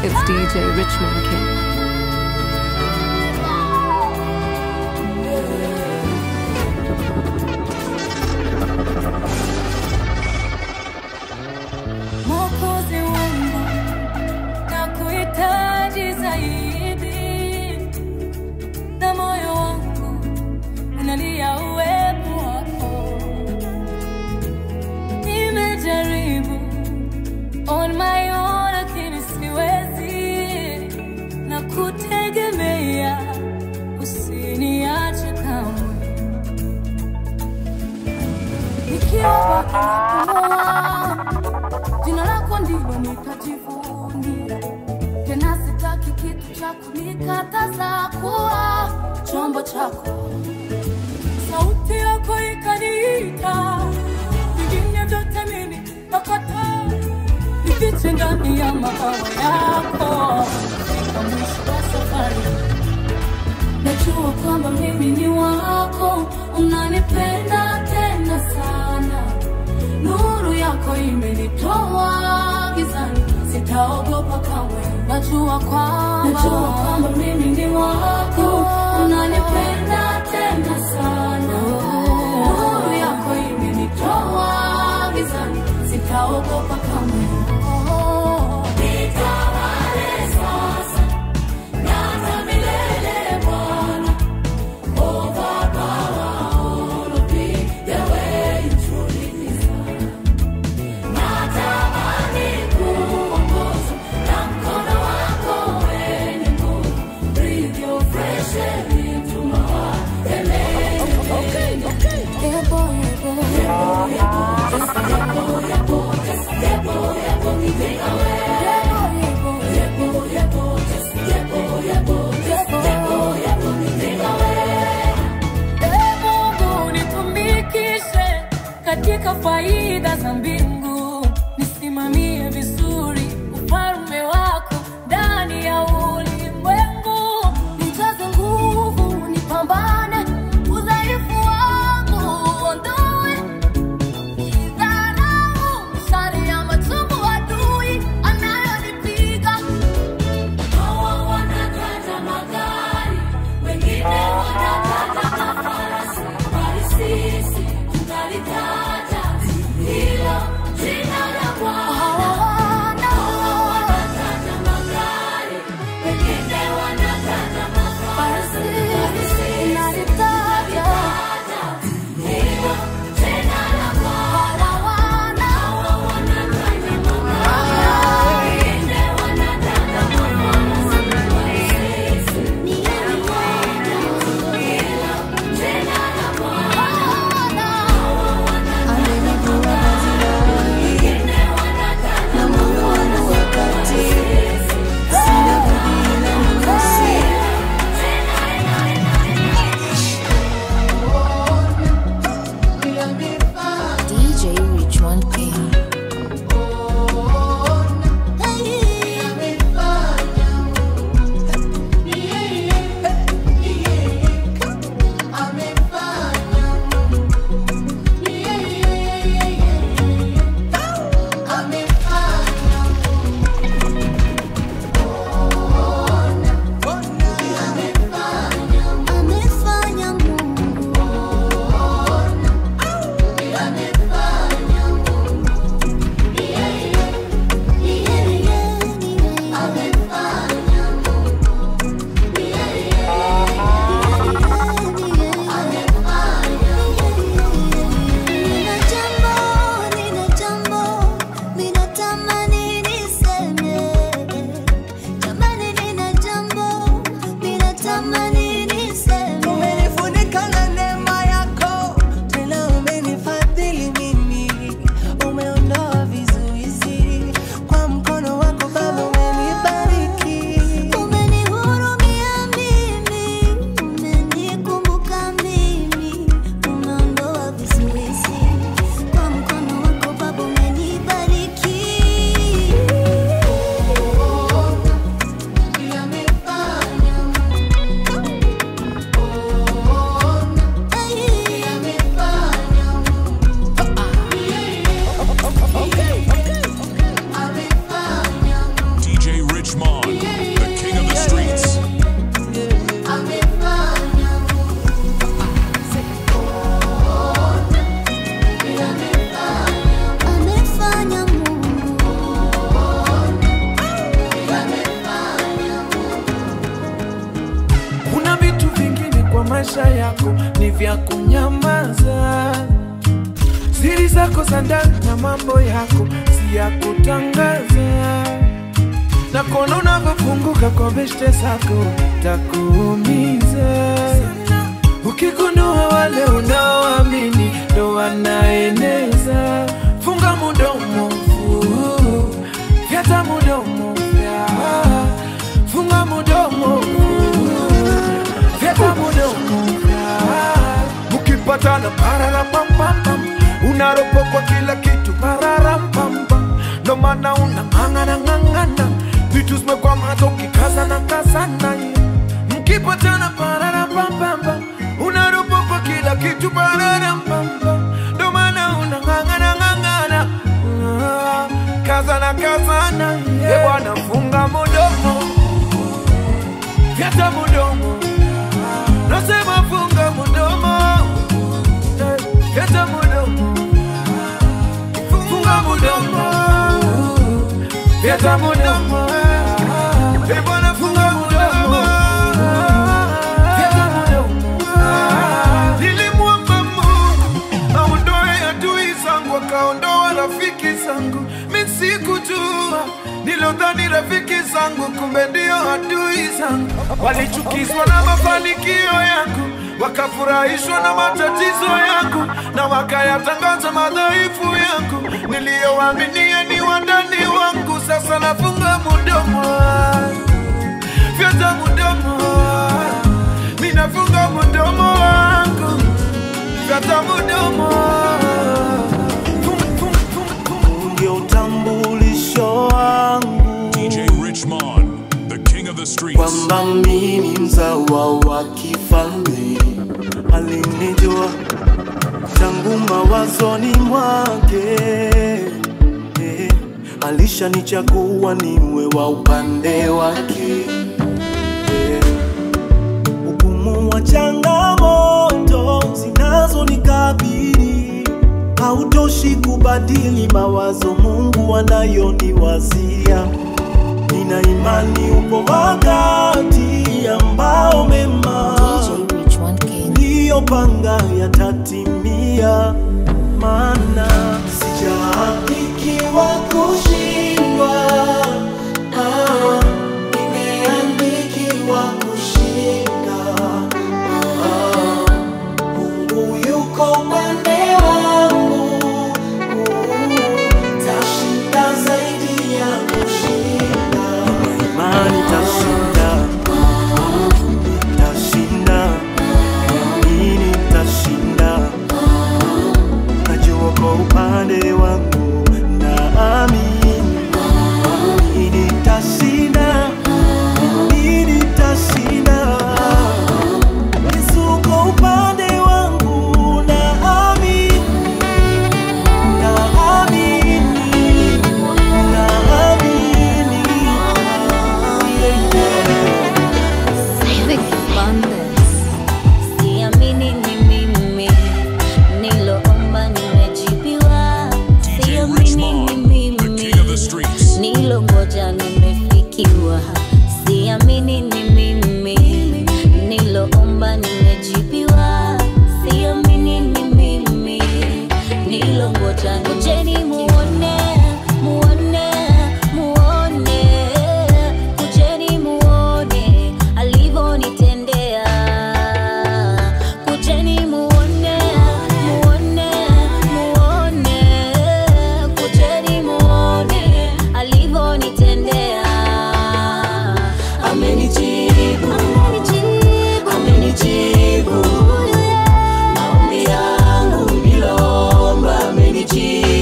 It's DJ Richmond King. On my own, lakini siwezi na kutegemea, usiniache kamwe. Nikiwa napumua, jina lako ndilo nitajivunia. Tena sitaki kitu cha kunikataza kuwa chombo chako. Sauti yako ikaniita, vingine vyote mimi nakataa. Nifiche ndani ya mabawa yako, fika mwisho wa safari. Najua kwamba mimi ni wako, unanipenda tena sana. Nuru yako imenitoa gizani, sitaogopa kamwe. Najua kwamba mimi ni wako, unanipenda tena sana. Nuru yako imenitoa gizani, sitaogopa kamwe. Katika faida za mbingu, nisimamie vizuri ufalme wako ndani ya ulimwengu. Nijaze nguvu, nipambane, udhaifu wangu uondoe. Kidharau, mshale ya machungu adui anayonipiga. Hawa wanakata magari, wengine wanakata mafarasi, bali sisi tunalitaja hilo jina la Bwana. maisha yako ni vya kunyamaza. Siri zako za ndani na mambo yako si ya kutangaza. Na kono unavyofunguka kwa beshte zako takuumiza. Ukigundua wale unaoamini ndo wanaeneza. Funga mudomo, vyata mudomo, funga mudomo, vyata mudomo. Mukipatana pararapampam, unaropokwa kila kitu pararampampam. Ndo maana unang'ang'ana, vitu zimekwa mato kikazana kazana. Mukipatana pararapampam, unaropokwa kila kitu pararampampam. Ndo maana unang'ang'ana, kazana kazana. Bwana funga mudomo, vyata mudomo. Nasema funga mudomo, vyata mudomo. Funga mudomo, vyata mudomo. Bwana funga mudomo, vyata mudomo. Nilimwomba Mungu aondoe adui zangu, akaondoa rafiki zangu. Mimi sikujua, nilodhani rafiki zangu kumbe ndio adui zangu. Walichukizwa na mafanikio yangu, wakafurahishwa na matatizo yangu, na wakayatangaza madhaifu yangu. Niliyowaaminia ni wandani wangu, sasa nafunga mudomo, vyata mudomo. Mimi nafunga mudomo wangu, vyata mudomo. Ndio utambulisho wangu, DJ Richmond, the king of the streets. kwamba mimi mzawa wa kifalme. Alinijua tangu mawazoni mwake, alishanichagua niwe wa upande wake. Ugumu wa changamoto zinazonikabili hautoshi kubadili mawazo Mungu anayoniwazia. Nina imani upo wakati ambao mema niliyopanga yatatimia, maana sijaandikiwa kushindwa, nimeandikiwa kushinda. Mungu yuko upande wangu, tashinda zaidi ya kushinda. Imani tashinda, tashinda, mimi tashinda. Najua kwa upande wangu naamini, mimi tashinda, mimi tashinda. Yesu kwa upande wangu naamini, naamini, naamini. Civic Abundance. Siamini ni mimi, niloomba nimejibiwa. Siamini ni The mimi, king of the streets. nilongoja nimefikiwa. Siamini ni mimi, niloomba nimejibiwa. Siamini ni mimi, nilongoja. Ngojeni muone, muone, muone. Kujeni muone alivonitendea. Kujeni muone, muone, muone. Kujeni muone alivonitendea. Amenijibu, amenijibu. Maombi yangu nilomba, amenijibu.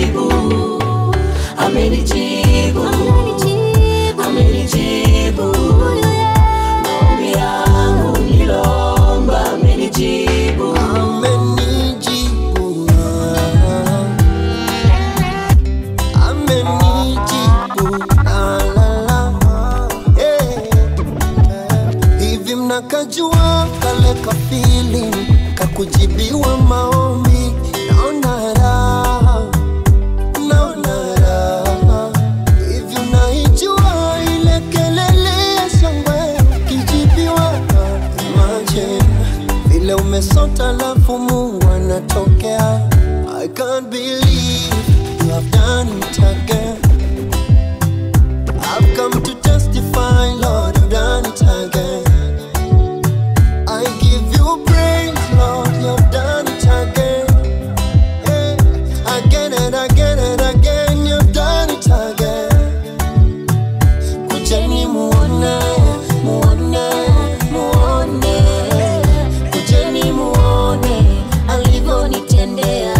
can't believe you have done it again. I've come to testify, Lord, you've done it again. I give you praise, Lord, you've done it again. Hey, again and again and again, you've done it again. Kujeni muone, muone, muone. Kujeni muone, alivyonitendea.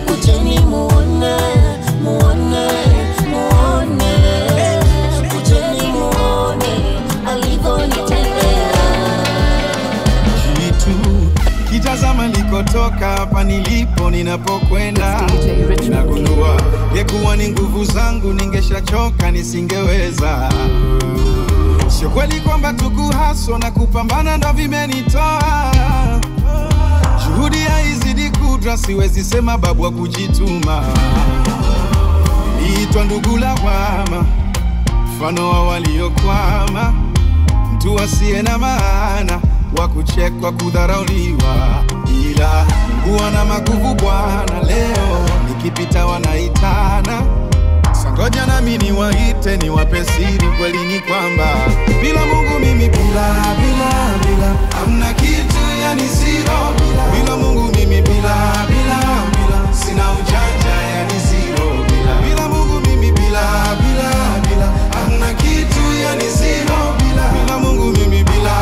Kujeni muone, muone, muone. Kujeni muone, alivyonitendea. Kitu kitazama nilikotoka hapa nilipo ninapokwenda, ninagundua yekuwa ni nguvu zangu ningeshachoka nisingeweza. Sio kweli kwamba tukuhaso na kupambana ndo vimenitoa. Juhudi haizidi kudra, siwezi sema babu wa kujituma. Niliitwa ndugu lawama, mfano wa waliokwama, mtu asiye na maana, wa kuchekwa, kudharauliwa. Ila Mungu ana maguvu Bwana, leo nikipita wanaitana. Sangoja nami niwaite, niwape siri, kweli ni kwamba bila Mungu mimi bila hamna kitu, yani zero. Bila Mungu mimi bila sina ujanja, yani zero. Bila Mungu mimi bila hamna kitu, yani zero. Bila Mungu mimi bila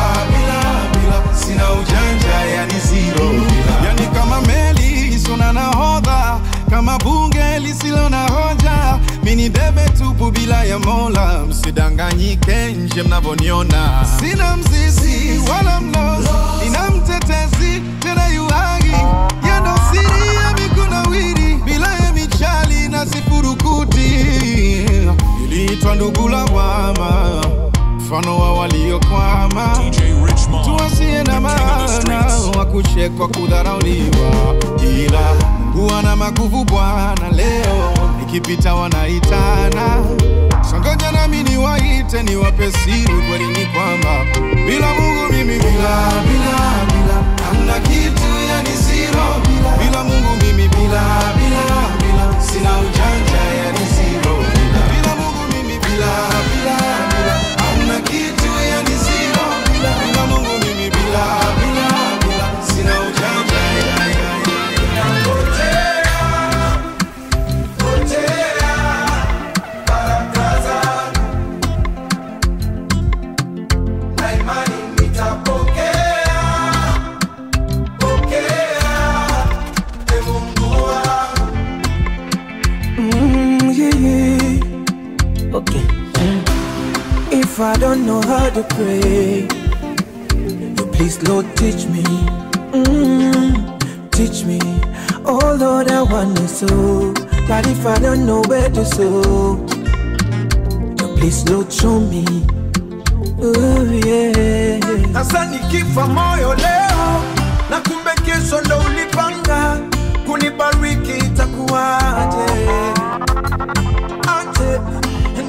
sina ujanja, yani zero. Yani kama meli isona nahodha, kama bunge lisilo na hoja, mini debe tupu bila ya Mola. Msidanganyike nje mnavoniona, sina mzizi wala mlozi, nina mtetezi tena yuhagi. Yendo siri ya mikunawiri, bila ya michali na sifurukuti. Niliitwa ndugu lawama, mfano wa waliokwama, mtu asiye na maana, wa kuchekwa, kudharauliwa. Ila Mungu ana maguvu Bwana, leo nikipita wanaitana. Sangoja nami niwaite, niwape siri, kweli ni kwamba bila Mungu mimi bila hamna kitu, yani zero. Bila Mungu mimi bila sina ujanja, yani zero. Bila Mungu mimi bila hamna kitu, yani zero. Bila Mungu mimi bila sina ujanja, If I don't know how to pray, you please Lord teach me, teach me. Oh Lord, I want to sow, but if I don't know where to sow, you please Lord show me. Oh yeah. Sasa nikifa moyo leo, na kumbe kesho ndo ulipanga kunibariki, itakuwaje? Aje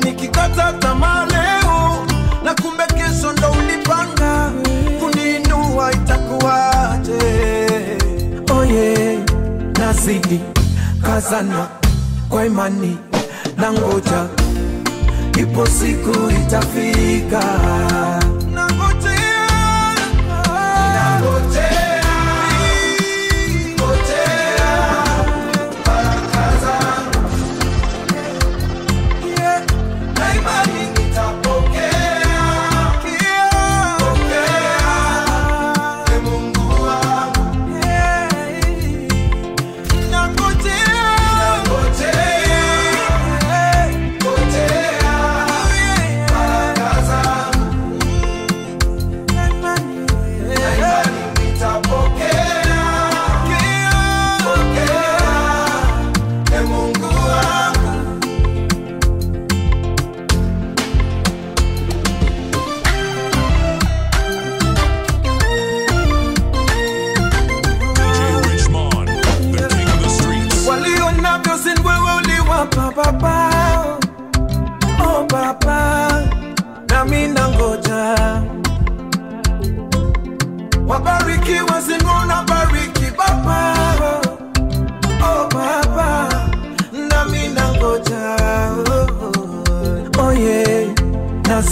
nikikata tamaa leo, na kumbe kesho ndo ulipanga kuniinua, itakuwaje? Oh yeah, nazidi kazana kwa imani na ngoja, ipo siku itafika.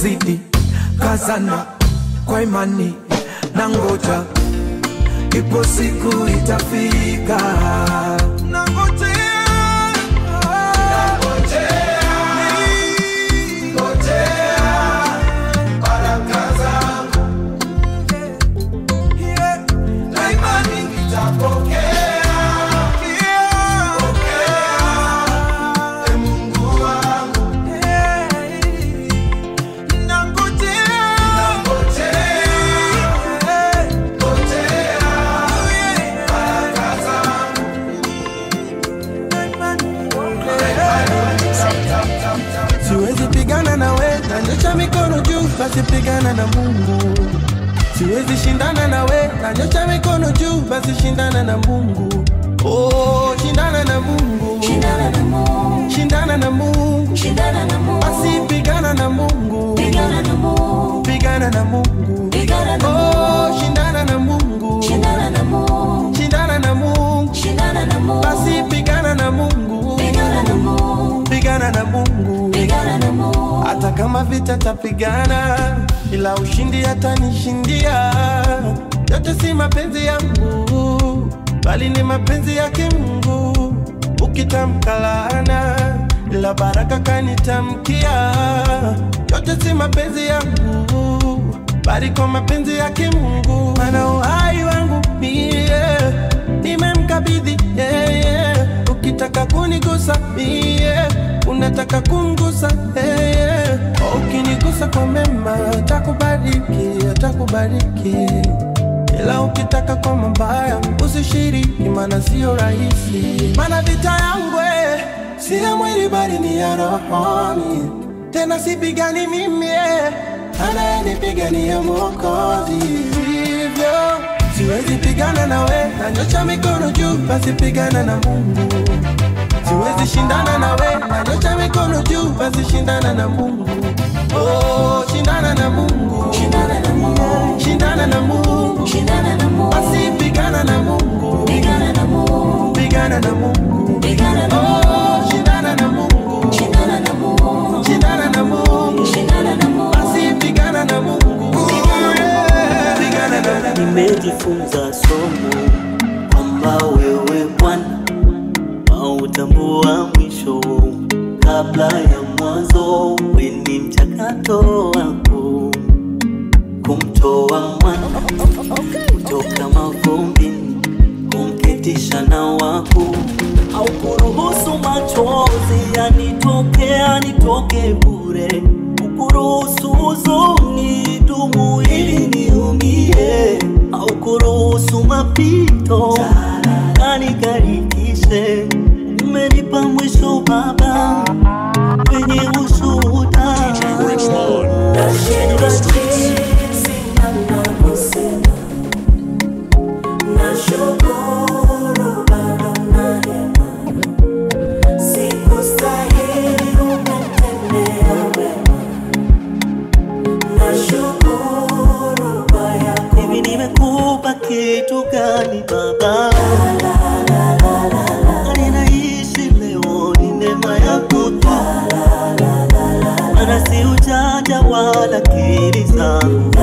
zidi kazana kwa imani na ngoja, ipo siku itafika. Siwezi pigana na we, nanyosha mikono juu, basi pigana na Mungu. Siwezi shindana na we, nanyosha mikono juu, basi shindana na Mungu. Oh, shindana na Mungu. Shindana na Mungu. Shindana na Mungu. Shindana na Mungu. Basi pigana na Mungu. Pigana na Mungu. Pigana na Mungu. Pigana na Mungu. Mungu. Oh, shindana na Mungu. Shindana na Mungu. Shindana na Mungu. Shindana na Mungu. Basi pigana na Mungu. Pigana na Mungu. Pigana na Mungu. Pigana na Mungu. Hata kama vita tapigana, ila ushindi atanishindia. Yote si mapenzi yangu, bali ni mapenzi yake Mungu. Ukitamka laana, ila baraka kanitamkia. Yote si mapenzi yangu, bali kwa mapenzi yake Mungu. Maana uhai wangu mie nimemkabidhi yeye. Ukitaka kunigusa mie, unataka kungusa ukinigusa kwa mema, atakubariki, atakubariki. Ila ukitaka kwa mabaya, usishiriki, maana sio rahisi. Maana vita yangu si ya mwili bali ni ya rohoni. Tena sipigani mimi, anayenipigania Mwokozi. Hivyo siwezi pigana na we, nanyosha mikono juu, basi pigana na Mungu. Siwezi shindana na we, nanyosha mikono juu, basi shindana na Mungu. Oh, shindana na Mungu. Shindana na Mungu. Shindana na Mungu. Shindana na Mungu. Basi pigana na Mungu. Pigana na Mungu. Pigana na Mungu. Pigana na Mungu. Oh, shindana na Mungu. Shindana na Mungu. Shindana na Mungu. Shindana na Mungu. Basi pigana na Mungu. Pigana na Mungu. Nimejifunza somo kwamba wewe Bwana hautambua mwisho kabla ya mwanzo. Wewe ni mchakato wako kumtoa mwana kutoka mavumbini, kumketisha na wako. Haukuruhusu machozi yanitoke bure, ukuruhusu huzuni dumu ili niumie. Haukuruhusu mapito kanikarikishe, umenipa mwisho Baba wenye ushuhuda. Richmond, the king of the streets. Hivi nimekupa kitu gani Baba? Ninaishi leo ni neema yako tu, maana si ujanja wala akili zangu.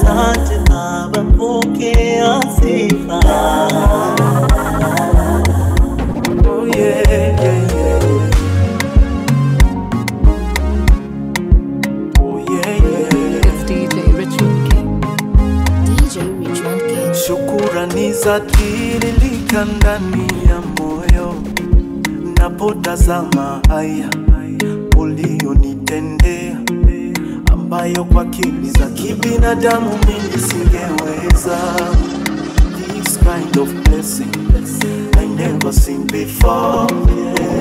Asante Baba, pokea sifa. Oh yeah, yeah, yeah. Oh yeah, yeah. It's DJ Richmond King. DJ Richmond King. Shukurani za tiririka ndani ya moyo, napotazama haya ulionitendea, ambayo kwa akili za kibinadamu mimi singeweza. This kind of blessing I never seen before.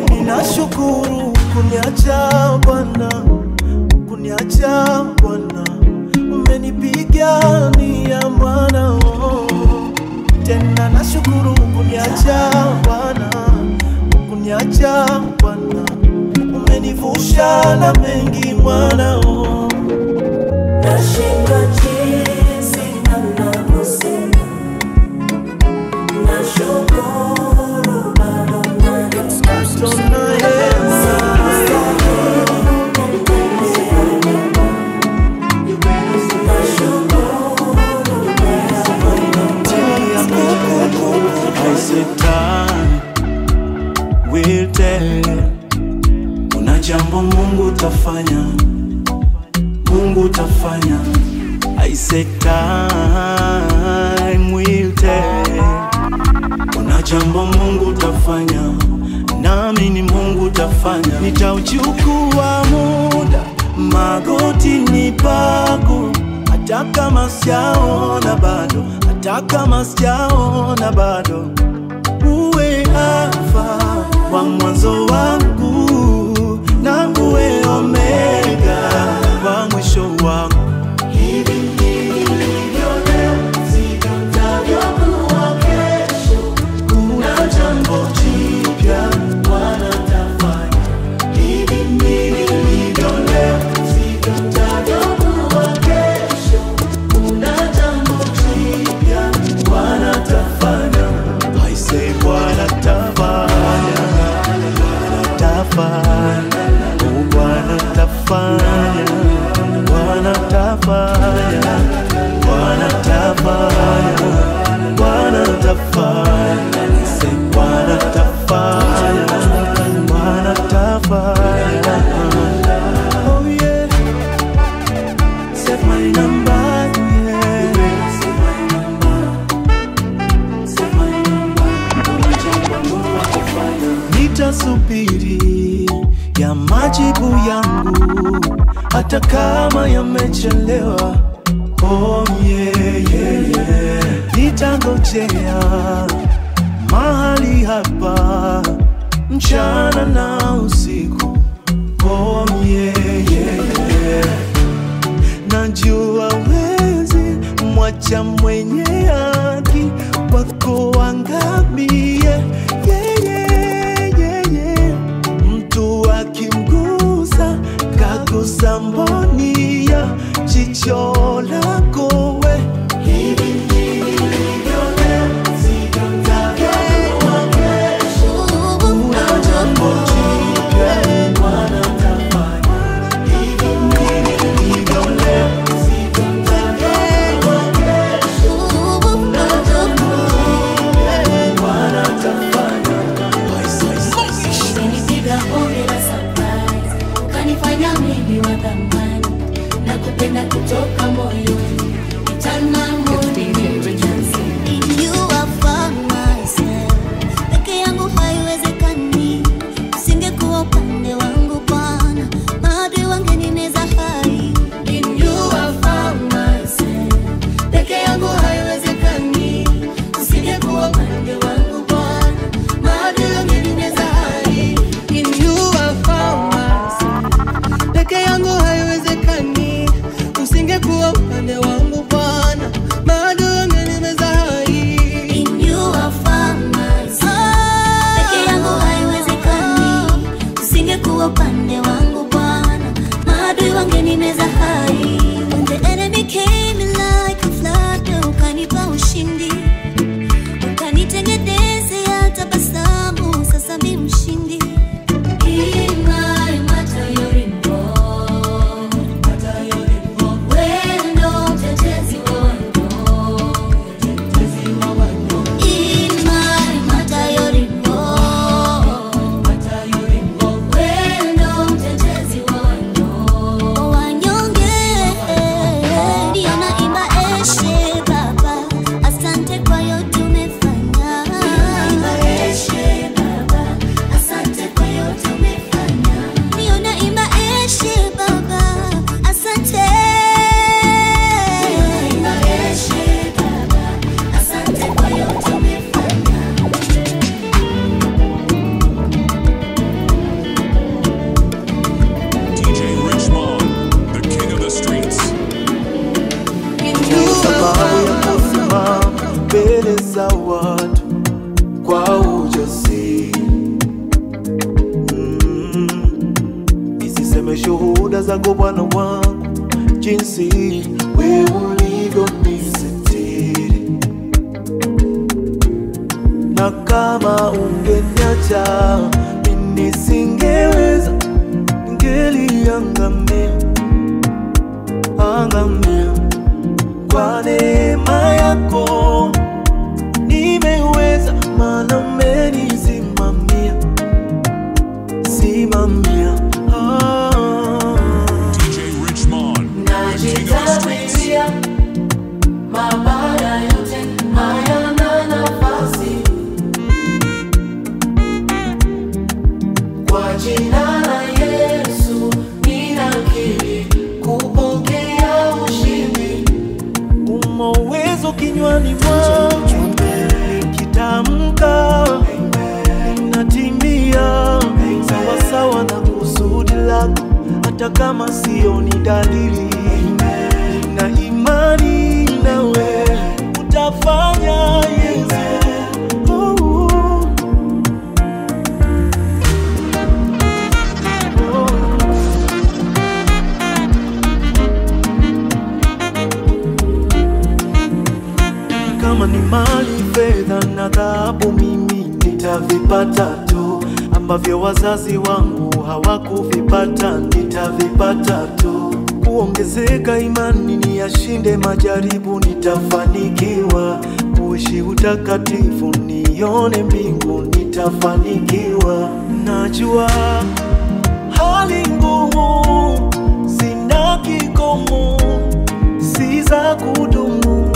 Ninashukuru kuniacha Bwana, kuniacha Bwana, umenipigania mwana. Tena nashukuru kuniacha Bwana, kuniacha Bwana, umenivusha na mengi mwana. Nashindwa jinsi ninavyosema, nashukuru bado Tuna kuna jambo Mungu tafanya, Mungu tafanya. I say time will tell. Kuna jambo Mungu tafanya, nami ni Mungu tafanya. Nitauchukua muda magotini pako, hata kama sijaona bado, hata kama sijaona bado. Uwe Alfa wa mwanzo wangu, na uwe Omega wa mwisho wangu. Hivi nilivyo leo, sivyo nitavyokuwa kesho. Kuna jambo jipya Bwana tafanya. Hivi nilivyo leo, sivyo nitavyokuwa kesho. Kuna jambo jipya Bwana tafanya. I say Bwana tafanya, Bwana tafanya, Bwana tafanya, Bwana tafanya, Bwana tafanya, Bwana tafanya. I say Bwana tafanya, Bwana tafanya. Oh yeah, set my number, yeah. Set my number, set my number. Nitasubiri ya majibu yangu, hata kama yamechelewa. Oh yeah, yeah, yeah. Nitangojea mahali hapa mchana na usiku. Oh yeah, yeah, yeah. Najua wezi mwacha mwenye haki wako angamie. Yeah, yeah, yeah, yeah. Mtu akimgusa kagusa mboni ya jicho lako we. Hivi nilivyo leo, sivyo nitavyokuwa kesho. Kuna jambo jipya Bwana tafanya. Hivi nilivyo leo, sivyo nitavyokuwa kesho. Kuna jambo jipya Bwana tafanya. Umenipiga ombi la surprise, ukanifanya mimi wa thamani, na kupenda kutoka moyoni. Turn my morning into dancing. In you I found myself. Peke yangu haiwezekani, usingekuwa upande wangu Bwana, maadui wangenineza hai. In you I found myself. Peke yangu haiwezekani, usingekuwa upande wangu Bwana, maadui wangenineza hai. In you I found myself. Peke yangu haiwezekani, usingekuwa upande wangu Bwana, maadui wangenimeza hai. In you I found myself. Peke yangu haiwezekani, usingekuwa upande wangu Bwana, maadui wangenimeza hai. When the enemy came in like a flood, ukanipa ushindi, ukanitengenezea tabasamu, sasa mimi mshindi. Asante kwa yote umefanya. za watu kwa ujasiri. Nisiseme shuhuda zako Bwana wangu, jinsi wewe ulivyonisitiri. Na kama ungeniacha mimi nisingeweza, ningeliangamia, angamia. Kwa neema yako nimeweza, maana umenisimamia. hata kama sioni dalili. Na imani nawe utafanya Yesu. Kama ni mali, fedha na dhahabu, mimi nitavipata tu. Ambavyo wazazi wangu hawakuvipata, nitavipata tu. Kuongezeka imani, niyashinde majaribu, nitafanikiwa. Kuishi utakatifu, nione mbingu, nitafanikiwa. Najua hali ngumu zina kikomo, si za kudumu,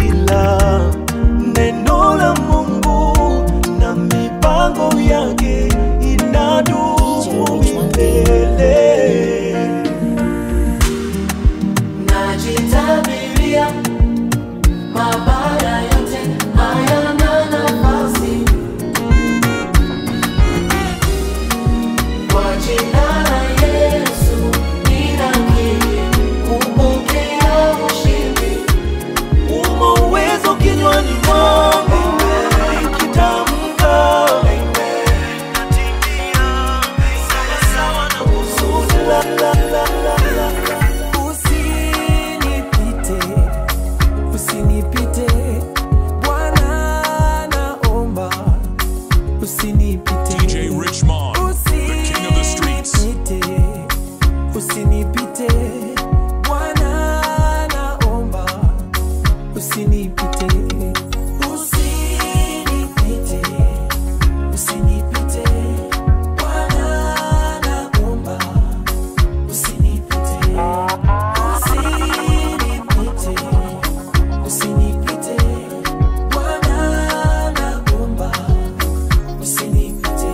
ila neno la Mungu na mipango yake inadumu milele. Najitabiria mabaya yote hayana nafasi. Kwa jina la Yesu ninakiri kupokea ushindi. Umo uwezo kinywani mwangu, nikitamka natimia sawa sawa na kusudi la. Usinipite Bwana, naomba usinipite. DJ Richmond, the king of the streets. Usinipite Bwana, naomba usinipite. Usinipite Bwana, naomba usinipite. Usinipite Bwana, naomba usinipite.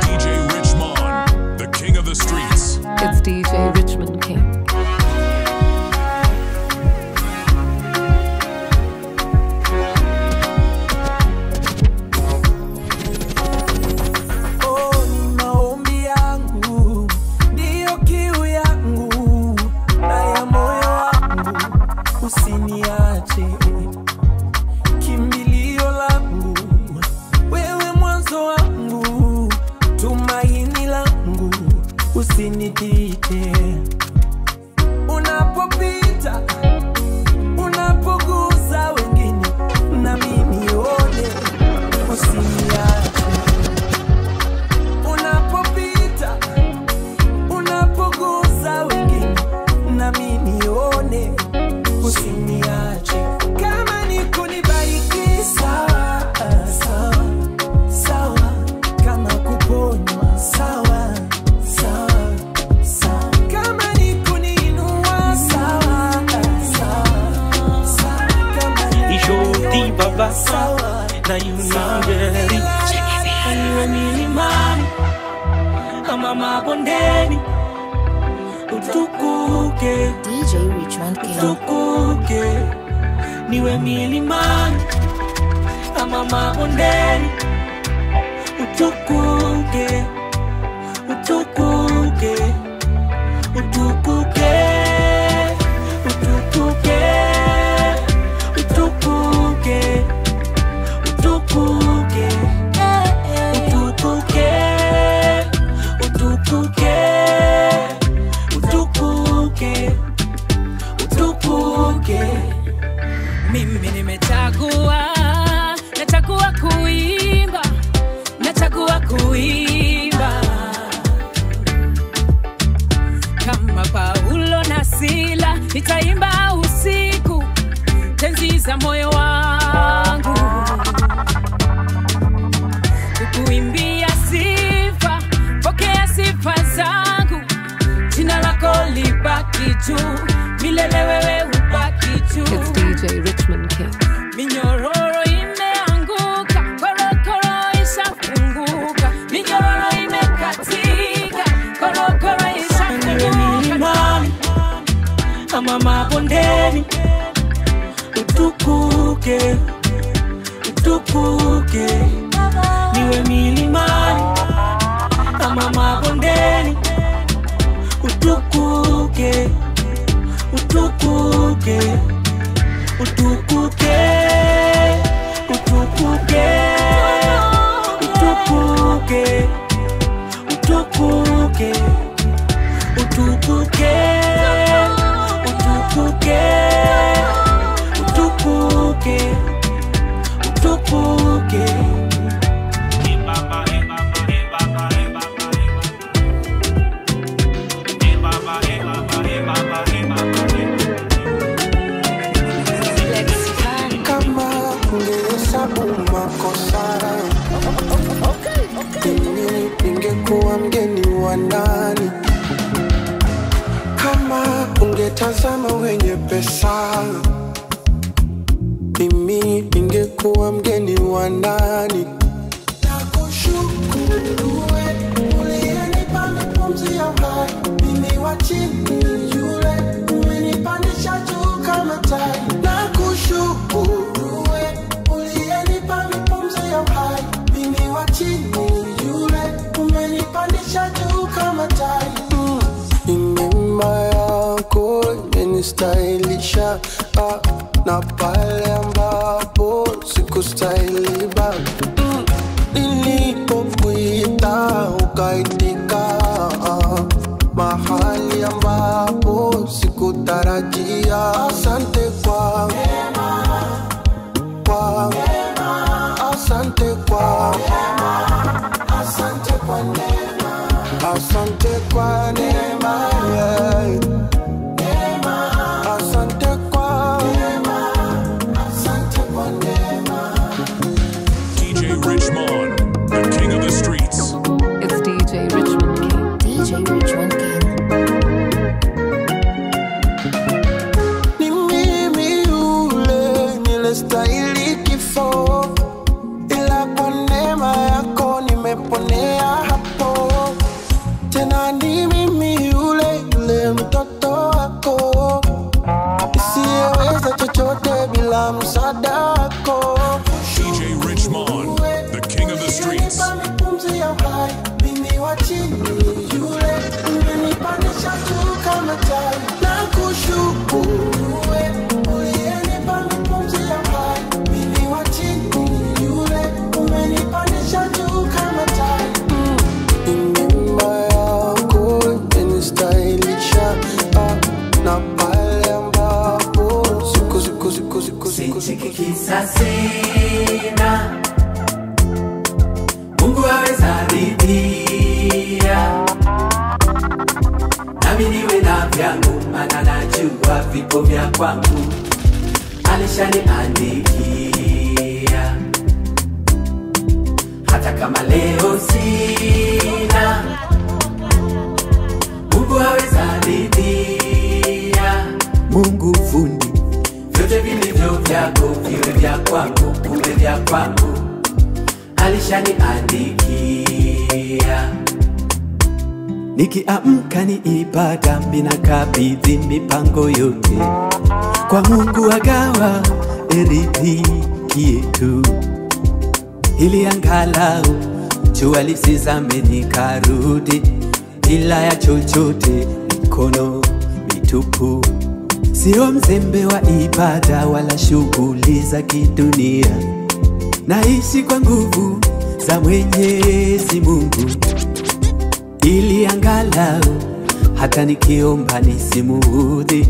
DJ Richmond, the king of the streets. It's DJ Richmond King. Oh, ni maombi yangu, ndiyo kiu yangu, na ya moyo wangu, usiniache. Kimbilio langu, wewe mwanzo wangu, tumaini langu, usinipite. Unapopita, unapogusa wengine, na mimi one, usiniache. Unapopita, unapogusa wengine, na mimi nione, usiniache. Kama ni kunibariki, sawa, sawa, sawa. Kama kuponywa, sawa, sawa, sawa. Kama ni kuniinua, sawa, sawa, sawa. Kama ni Ishoti baba sawa, na yunageri Niwe milimani ama mabondeni, utukuke DJ Richmond King. utukuke. Niwe milimani ama mabondeni, utukuke utukuke utukuke utukuke utukuke utukuke utukuke utukuke utukuke utukuke. Mimi nimechagua, nachagua kuimba, nachagua kuimba kama Paulo na Sila, nitaimba usiku tenzi za moyo wangu, kukuimbia sifa, pokea sifa zangu, jina lako libaki juu milele, wewe ubaki juu. It's DJ Richmond King. Minyororo imeanguka, korokoro ishafunguka, minyororo imekatika, korokoro ishafunguka. Ama mabondeni, utukuke utukuke, niwe milimani ama mabondeni, utukuke, utukuke, utukuke, utukuke, utukuke, utukuke, utukuke, utukuke, utukuke, utukuke. Kama ungehesabu makosa mimi ningekuwa mgeni wa ndani. Kama ungetazama wenye pesa mimi ningekuwa mgeni wa ndani. Nakushukuru uliyenipa pumzi ya uhai, mimi wa chini yule umenipandisha juu kama tai. Nakushukuru uliyenipa pumzi ya uhai, mimi wa chini yule umenipandisha juu kama tai. Neema yako imenistahilisha na pale ambapo sikustahili baba. Nilipokuita ukaitika mahali ambapo sikutarajia. Asante kwa neema, kwa neema, asante kwa neema, asante kwa neema, asante kwa neema, yeah. Neema, asante kwa neema, asante kwa neema. DJ Richmond, the king of the streets. It's DJ Richmond King. DJ Richmond King. Ni mimi yule nilistahili kifo, ila kwa neema yako nimeponea hapo. Tena ni mimi yule mtoto wako, nisiyeweza chochote bila msaada wako. DJ Richmond, the king of the streets. Pumzi ya uhai, mimi wa chini yule umenipandisha juu kama tai. Nakushukuru uliyenipa pumzi ya uhai, mimi wa chini yule umenipandisha juu kama tai. Neema yako imenistahilisha na pale ambapo Sichikikisa sina, Mungu aweza ridhia, nami niwe na vyangu, maana najua vipo vya kwangu alishaniandikia. Hata kama leo sina, Mungu aweza ridhia. Mungu fundi, vyote vilivyo vyako viwe vya kwangu, kumbe vya kwangu alishaniandikia. Nikiamka ni ibada, mina kabidhi mipango yote kwa Mungu, agawa eridhiki yetu, ili angalau jua lisizame nikarudi bila ya chochote, mikono mitupu. Sio mzembe wa ibada wala shughuli za kidunia, naishi kwa nguvu za Mwenyezi Mungu, ili angalau hata nikiomba nisimuudhi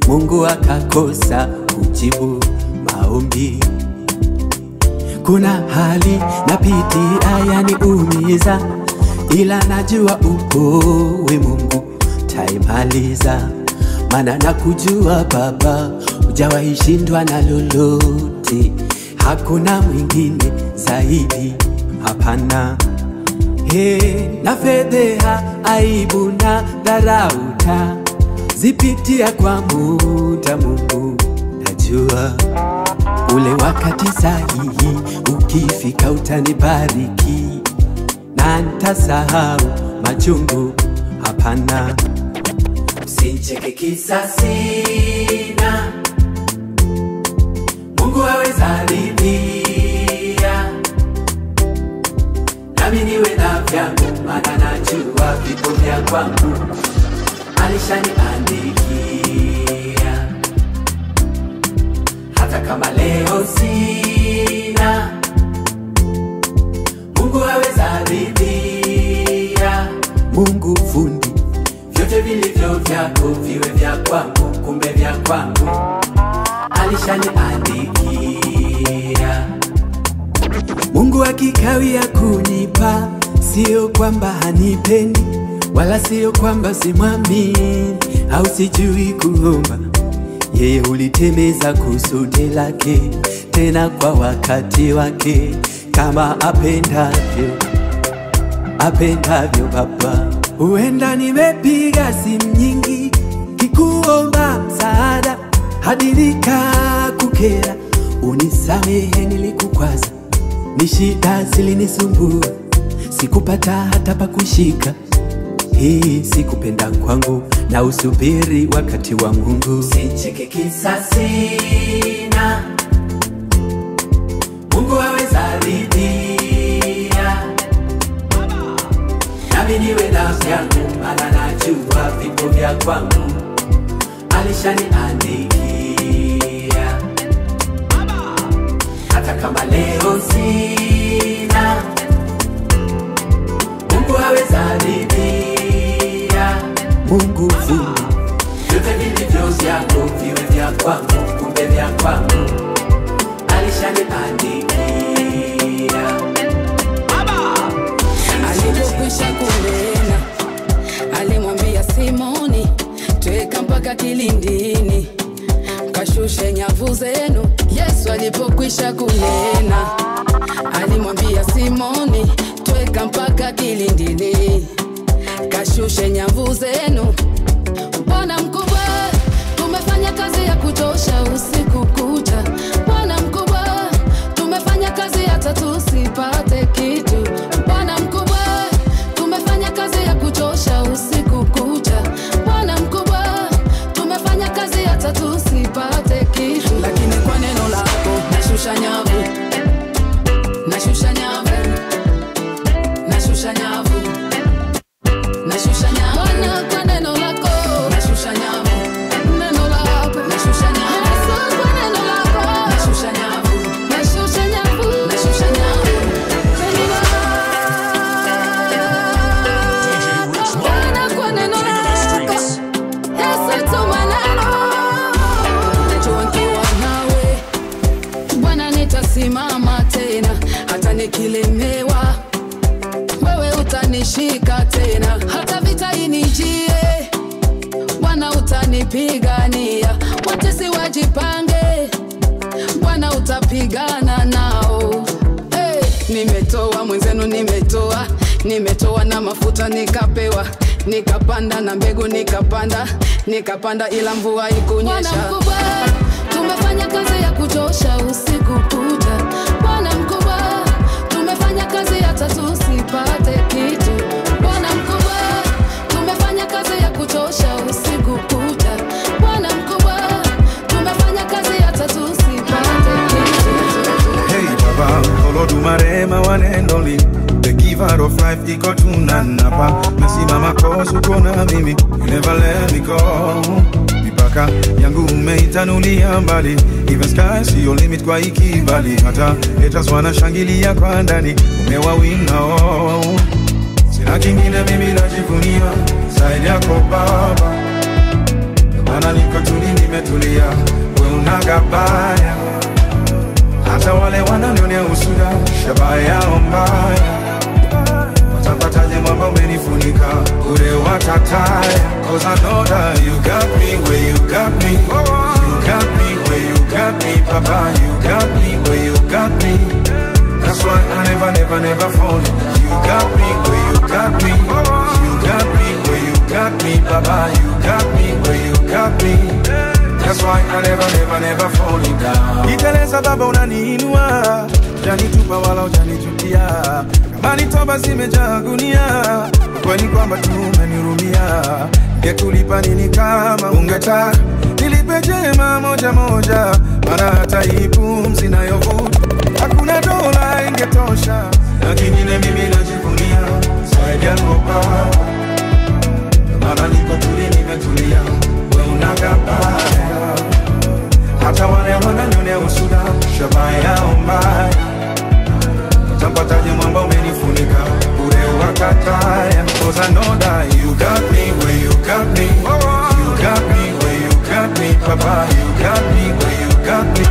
Mungu akakosa kujibu maombi. Kuna hali napitia yaniumiza, ila najua upo we Mungu taimaliza. Maana nakujua Baba, hujawahi shindwa na lolote, hakuna mwingine zaidi, hapana. Na fedheha, aibu na dharauta zipitia kwa muda, Mungu najua ule wakati sahihi ukifika utanibariki, na nitasahau machungu, hapana. Usicheke kisa sina, Mungu aweza ridhia. vyangu, maana najua vipo vya kwangu. Alishaniandikia hata kama leo sina, Mungu haweza ridhia. Mungu fundi, vyote vilivyo vyako viwe vya kwangu, kumbe vya kwangu. Alishaniandikia. Mungu akikawia kunipa, sio kwamba hanipendi, wala sio kwamba simwamini au sijui kuomba. Yeye hulitimiza kusudi lake, tena kwa wakati wake, kama apendavyo, apendavyo Baba. Huenda nimepiga simu nyingi kikuomba msaada, hadi nikakukera, unisamehe nilikukwaza. Ni shida zilinisumbua, sikupata hata pa kushika. Hii sikupenda kwangu, na usubiri wakati wa Mungu. Sicheke kisa sina, Mungu haweza ridhia. Nami niwe na vyangu, maana najua vipo vya kwangu. Alishaniandikia hata kama leo sina, Mungu haweza ridhia. Mungu fundi, vyote vilivyo vyako viwe vya kwangu, kumbe vya kwangu. Alishaniandikia. Alipokwisha kunena, alimwambia Simoni, tweka mpaka kilindini, kashushe nyavu zenu. Yesu alipokwisha kunena, alimwambia Simoni, tweka mpaka kilindini, kashushe nyavu zenu. Bwana mkubwa, tumefanya kazi ya kuchosha usiku kucha. Bwana mkubwa, tumefanya kazi hata tusipate kitu. Bwana mkubwa, tumefanya kazi ya kuchosha usiku kucha. Bwana mkubwa, tumefanya kazi hata tusipate kitu. Lakini kwa neno lako nashusha nyavu, nashusha nyavu, nashusha nyavu, nashusha nyavu. Bwana kwa neno lako nashusha nyavu, neno lako nashusha nyavu. Yesu kwa neno lako nashusha nyavu, nashusha nyavu, nashusha nyavu. Bwana kwa neno lako Yesu tuma neno. Najua nikiwa nawe Bwana nitasimama tena, hata nikilemewa wewe utanishika tena. Hata vita inijie, Bwana utanipigania. Watesi wajipange, Bwana utapigana nao. Hey, nimetoa mwenzenu, nimetoa na mafuta nikapewa, nikapanda na mbegu nikapanda ila mvua ikunyesha. Bwana mkubwa, tumefanya kazi ya kuchosha usiku kucha. Bwana mkubwa, tumefanya kazi hata tusipate kitu. Bwana mkubwa, tumefanya kazi ya kuchosha usiku kucha. Bwana mkubwa, tumefanya kazi hata tusipate kitu. Hey Baba, Olodumare one and only, the giver of life, iko tunanapa. Nasimama cause uko na mimi, you never let me go. Mipaka yangu umeitanulia mbali, even sky see your limit kwa ikibali. Hata haters wanashangilia kwa ndani, umewawina oh. Sina kingine mimi najivunia zaidi yako Baba, maana niko tuli nimetulia, wewe unagabaya. Hata wale wananionea usuda, shabaya yao mbaya, watapataje mwamba umenifunika, ule watataya. Cause I know that you got me where you got me, you got me where you got me, Papa, you got me where you got me. That's why I never fall. You got me where you got me, you got me where you got me, Papa, you got me where you got me. That's why I never falling down. Niteleza Baba unaniinua, janitupa wala ujanichukia. Kama ni toba zimejaa gunia, kwani kwamba tu umenirumia. Ngekulipa nini kama ungetaka nilipe jema moja moja, maana hata hii pumzi nayovuta hakuna dola ingetosha. Na kingine mimi najivunia wejakopa mana niko tuli nimetulia we unagabaya hata wale wananyone usuda shabaya ombaya utampataje mwamba umenifunika ure wakataya cause I know that you got me where you got me you got me where you got me papa you got me where you got me.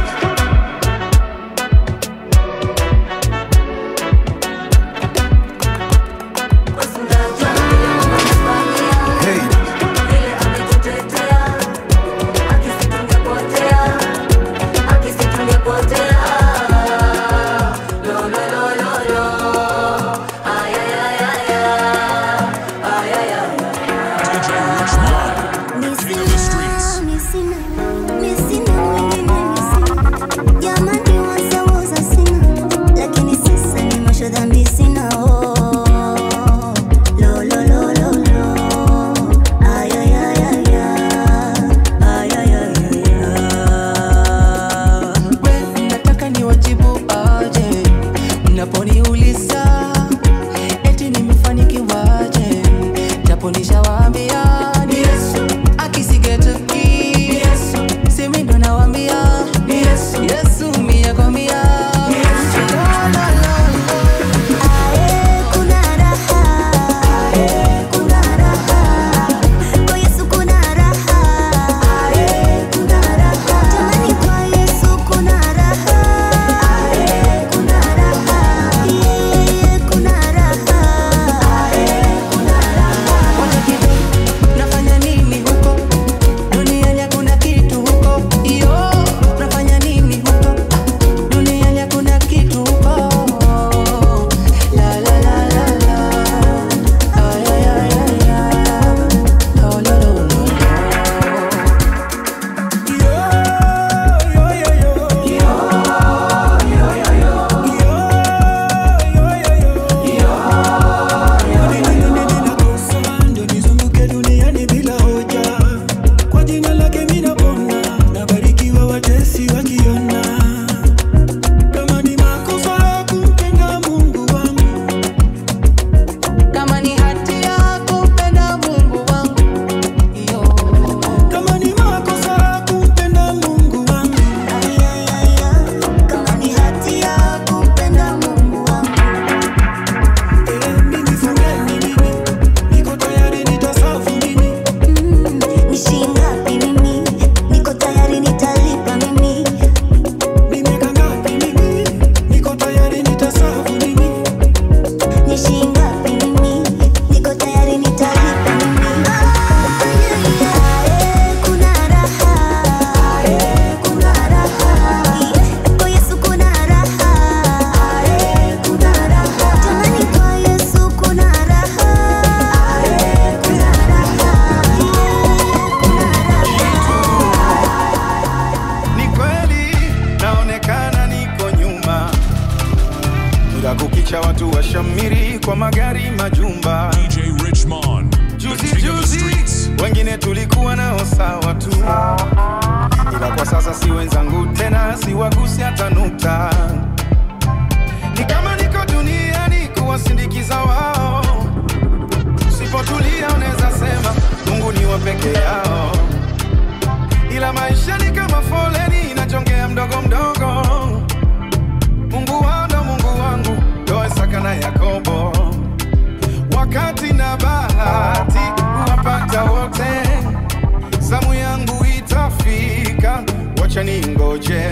kukicha watu washamiri kwa magari majumba. DJ Richmond, juzi wengine tulikuwa nao sawa tu, ila kwa sasa si wenzangu tena, si wagusi hata nukta. Ni kama niko duniani kuwasindikiza wao, usipotulia unaweza sema Mungu ni wa peke yao, ila maisha ni kama foleni inachongea mdogo mdogo. Mungu wando Mungu wangu ndo Isaka na Yakobo, wakati na bahati wapata wote, zamu yangu itafika, wacha ningoje,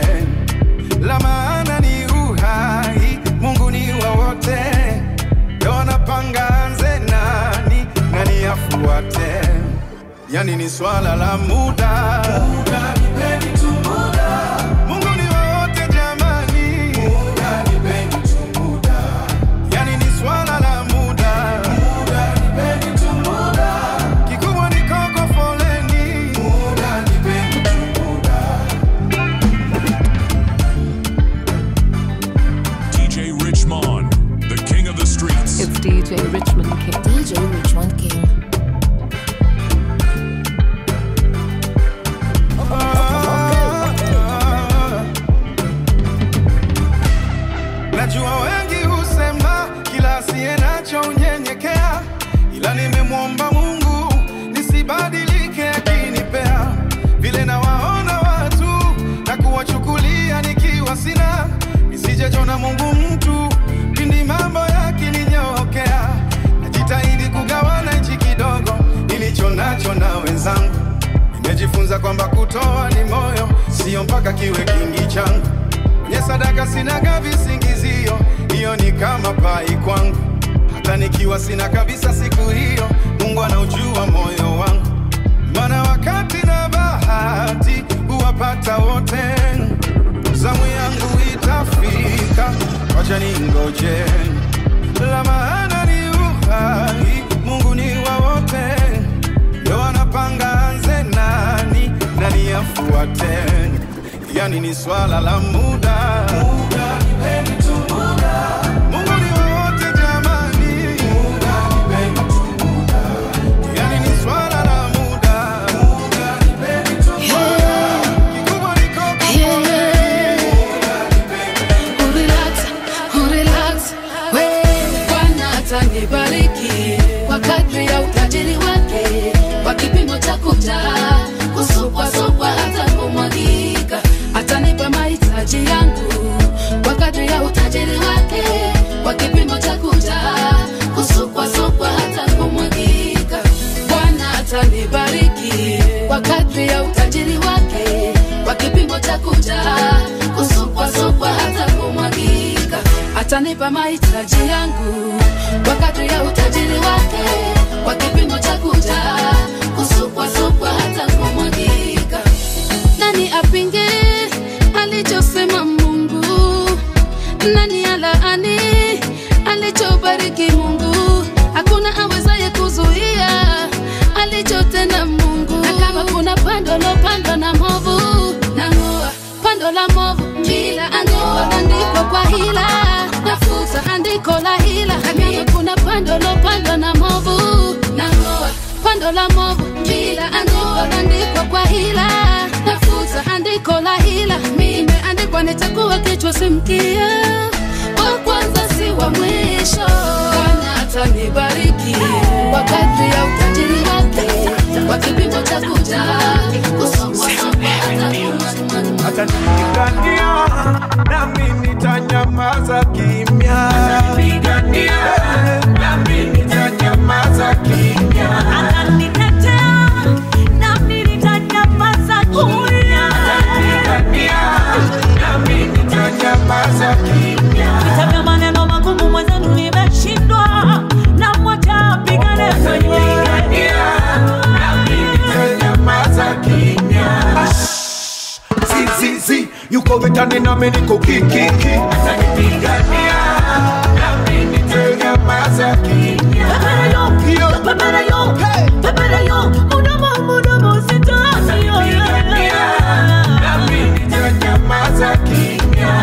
la maana ni uhai, Mungu ni wa wote, ndo anapanga anze nani afuate, yani ni swala la muda. Muda nipeni tu muda, Mungu ni wa wote jamani, muda nipeni tu muda, yani ni swala la muda. Muda nipeni tu muda, kikubwa ni koko foleni, muda nipeni tu muda. DJ Richmond, the king of the streets. It's DJ Richmond King. DJ Richmond King. Nimejifunza kwamba kutoa ni moyo, sio mpaka kiwe kingi changu. Kwenye sadaka sinaga visingizio, hiyo ni kama pai kwangu. Hata nikiwa sina kabisa siku hiyo, Mungu anaujua moyo wangu. Maana wakati na bahati huwapata wote, zamu yangu itafika, wacha ningoje. La maana ni uhai, Mungu ni wa wote, ndio anapanga anze nani afuate. Yani ni swala la muda. Muda, nipeni tu muda. Mungu ni wa wote jamani. Muda, nipeni tu muda. Yani ni swala la muda. Muda, nipeni tu muda. Kikubwa ni kopo. Muda, nipeni tu muda. Relax. Bwana atanibariki kwa kadri ya utajiri wake, kwa kipimo cha kujaa, kusukwa hata kumwagika. Atanipa mahitaji yangu kwa kadri ya utajiri wake, kwa kipimo cha kujaa, kusukwa hata kumwagika. Bwana atanibariki kwa kadri ya utajiri wake, kwa kipimo cha kujaa, kusukwa hata kumwagika. Atanipa mahitaji yangu kwa kadri ya utajiri wake, kwa kipimo cha kujaa, kusukwa hata kumwagika. Nani apinge alichosema Mungu? Nani alaani alichobariki Mungu? Hakuna awezaye kuzuia alichotenda Mungu. Na kama kuna pando lopandwa na movu, nang'oa pando la movu. Kila andiko andiko kwa hila, nafuta andiko la hila. Na kama kuna pando lopandwa na movu, nang'oa pando la movu. Kila andiko kwa hila, nafuta andiko la hila. Mimi andikwa nitakuwa kichwa si mkia, wa kwanza si wa mwisho. Bwana atanibariki kwa kadri ya utajiri wake, kwa kipimo cha kujaa, kusukwa hata kumwagika. Atanipigania nami nitanyamaza kimya. Atanipigania nami nitanyamaza kimya. Ananitetea nami nitanyamaza kimya. Atanipigania nami nitanyamaza kimya. Vita vya maneno magumu mwenzenu nimeshindwa, na mwacha apigane mwenyewe. Atanipigania nami nitanyamaza kimya. Zizi, yuko vitani nami niko kikiki. Atanipigania nami nitanyamaza kimya. Pepera yo, mudomo sitani. Atanipigania nami nitanyamaza kimya.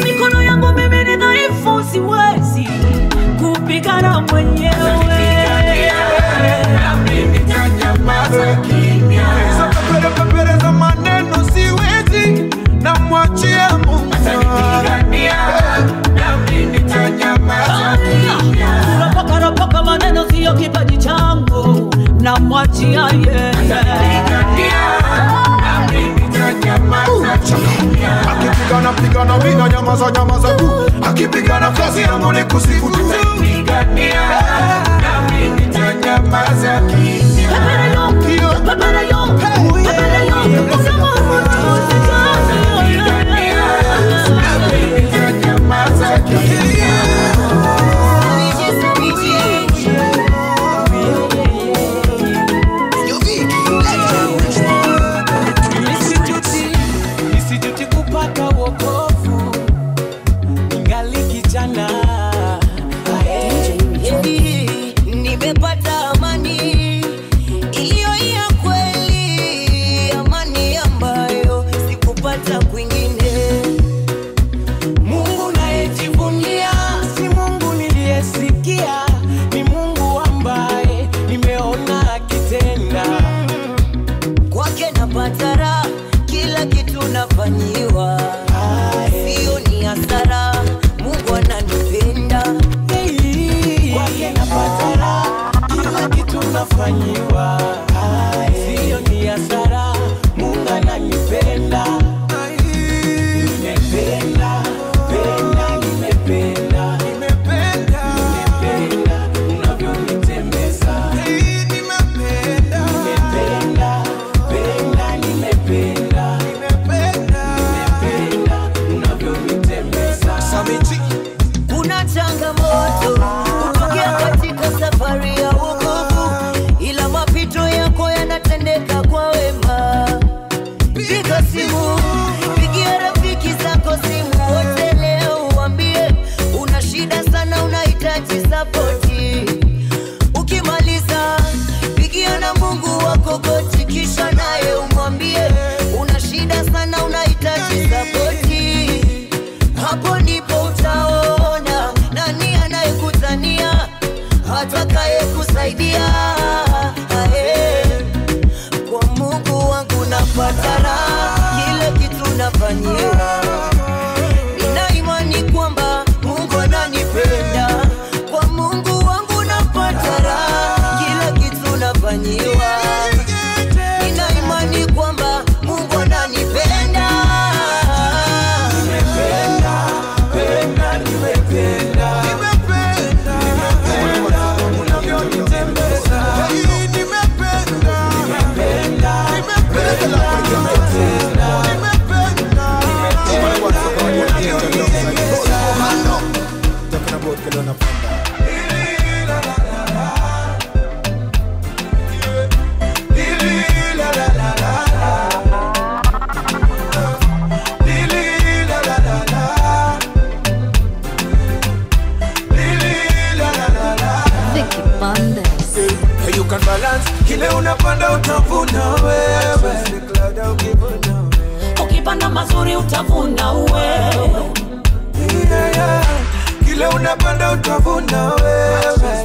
Mikono yangu mimi ni dhaifu, siwezi kupigana mwenyewe. Pepere za maneno siwezi, namwachia Mungu. Ropoka maneno siyo kipaji changu, namwachia yeye. Akipigana mina nyamaza tu. Akipigana kazi yangu ni kusifu tu. Nami nitanyamaza kimya. Pepera yo, kusema mtu sitani. Nami nitanyamaza kimya. Nisijuti kupata wokovu ingali kijana. atakaye kusaidia. Kwa Mungu wangu napata raha, kila kitu nafanyiwa. Nina imani kwamba Mungu ananipenda. Kwa Mungu wangu napata raha, kila kitu nafanyiwa. Nina imani kwamba Mungu ananipenda. Nimependa, nimependa. You can balance, kile unapanda utavuna wewe. Ukipanda mazuri utavuna wewe. Kile unapanda utavuna wewe.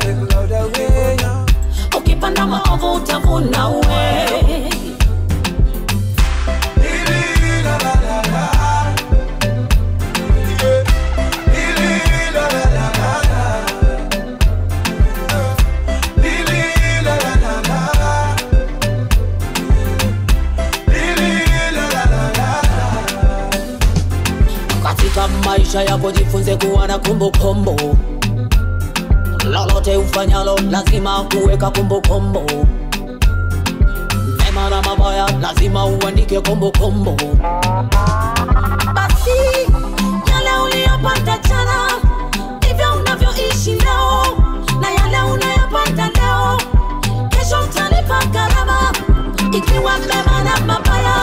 Ukipanda maovu utavuna wewe. Katika maisha yako jifunze kuwa na kumbukumbu. Lolote ufanyalo lazima kuweka kumbukumbu. Mema na mabaya lazima uandike kumbukumbu. Basi yale uliyopata jana ndivyo unavyoishi leo, na yale unayopata leo kesho utalipa gharama. Ikiwa mema na mabaya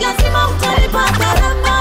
lazima utalipa gharama.